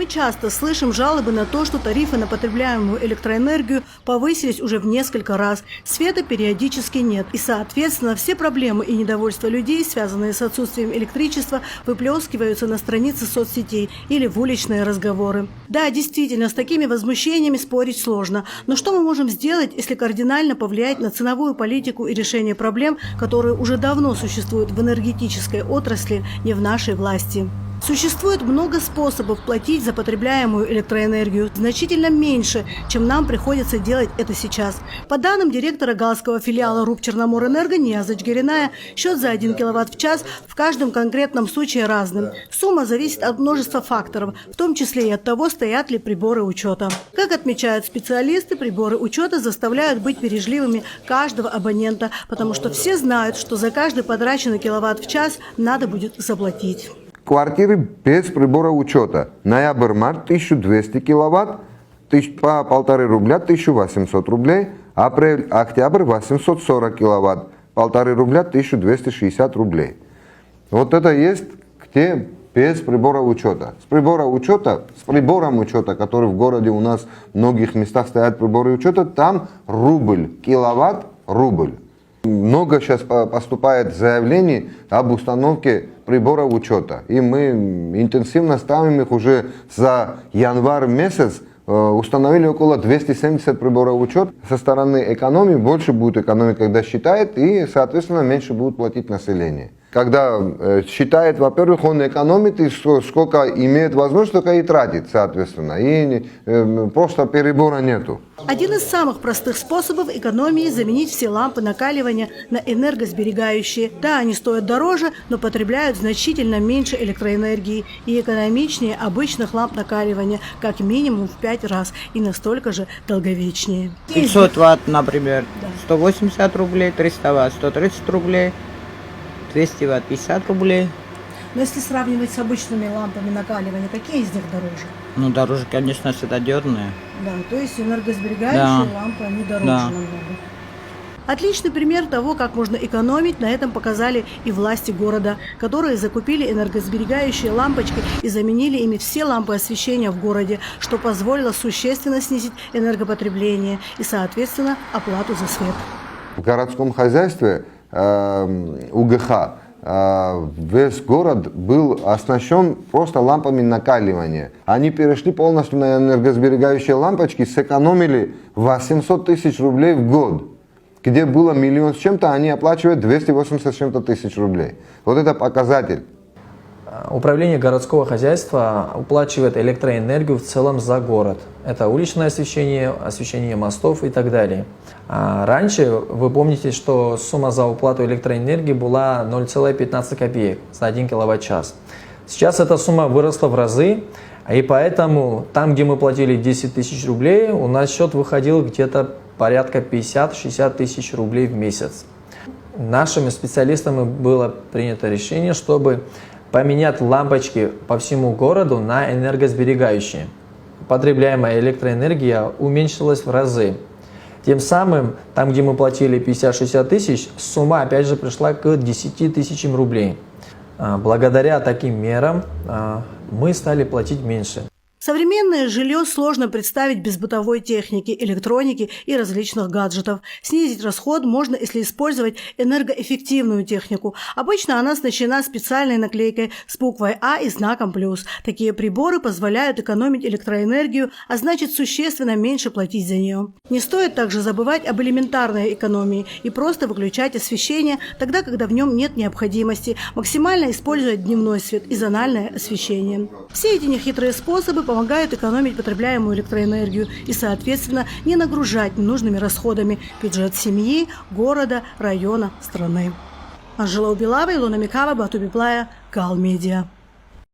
Мы часто слышим жалобы на то, что тарифы на потребляемую электроэнергию повысились уже в несколько раз. Света периодически нет. И, соответственно, все проблемы и недовольство людей, связанные с отсутствием электричества, выплескиваются на страницы соцсетей или в уличные разговоры. Да, действительно, с такими возмущениями спорить сложно. Но что мы можем сделать, если кардинально повлиять на ценовую политику и решение проблем, которые уже давно существуют в энергетической отрасли, не в нашей власти? Существует много способов платить за потребляемую электроэнергию, значительно меньше, чем нам приходится делать это сейчас. По данным директора галского филиала РУП «Черноморэнерго» Нияза Чгериная, счет за 1 киловатт в час в каждом конкретном случае разным. Сумма зависит от множества факторов, в том числе и от того, стоят ли приборы учета. Как отмечают специалисты, приборы учета заставляют быть бережливыми каждого абонента, потому что все знают, что за каждый потраченный киловатт в час надо будет заплатить. Квартиры без прибора учета. Ноябрь-март 1200 киловатт, по 1,5 рубля 1800 рублей. Апрель-октябрь 840 киловатт, 1,5 рубля 1260 рублей. Вот это есть где без прибора учета. С прибором учета, который в городе у нас в многих местах стоят приборы учета, там рубль, киловатт, рубль. Много сейчас поступает заявлений об установке приборов учета. И мы интенсивно ставим их уже за январь месяц. Установили около 270 приборов учета. Со стороны экономии больше будет экономить, когда считает, и, соответственно, меньше будет платить население. Когда считает, во-первых, он экономит, и сколько имеет возможность, столько и тратит, соответственно. И просто перебора нету. Один из самых простых способов экономии – заменить все лампы накаливания на энергосберегающие. Да, они стоят дороже, но потребляют значительно меньше электроэнергии и экономичнее обычных ламп накаливания, как минимум в 5 раз, и настолько же долговечнее. 500 ватт, например, 180 рублей, 300 ватт, 130 рублей. 200 ватт 50 рублей. Но если сравнивать с обычными лампами накаливания, какие из них дороже? Ну, дороже, конечно, светодиодные. Да, то есть энергосберегающие лампы, они дороже намного. Отличный пример того, как можно экономить, на этом показали и власти города, которые закупили энергосберегающие лампочки и заменили ими все лампы освещения в городе, что позволило существенно снизить энергопотребление и, соответственно, оплату за свет. В городском хозяйстве УГХ весь город был оснащен просто лампами накаливания. Они перешли полностью на энергосберегающие лампочки, сэкономили 800 тысяч рублей в год. Где было 1 миллион с чем-то, они оплачивают 280 с чем-то тысяч рублей. Вот это показатель. Управление городского хозяйства уплачивает электроэнергию в целом за город. Это уличное освещение, освещение мостов и так далее. Раньше, вы помните, что сумма за уплату электроэнергии была 0,15 копеек за 1 киловатт-час. Сейчас эта сумма выросла в разы, и поэтому там, где мы платили 10 тысяч рублей, у нас счет выходил где-то порядка 50-60 тысяч рублей в месяц. Нашими специалистами было принято решение, чтобы поменять лампочки по всему городу на энергосберегающие. Потребляемая электроэнергия уменьшилась в разы. Тем самым, там, где мы платили 50-60 тысяч, сумма опять же пришла к 10 тысячам рублей. Благодаря таким мерам мы стали платить меньше. Современное жилье сложно представить без бытовой техники, электроники и различных гаджетов. Снизить расход можно, если использовать энергоэффективную технику. Обычно она оснащена специальной наклейкой с буквой А и знаком плюс. Такие приборы позволяют экономить электроэнергию, а значит существенно меньше платить за нее. Не стоит также забывать об элементарной экономии и просто выключать освещение тогда, когда в нем нет необходимости, максимально используя дневной свет и зональное освещение. Все эти нехитрые способы помогают экономить потребляемую электроэнергию и, соответственно, не нагружать ненужными расходами бюджет семьи, города, района, страны. Анжела Убилава, Илона Микава, Бату Библая, Гал Медиа.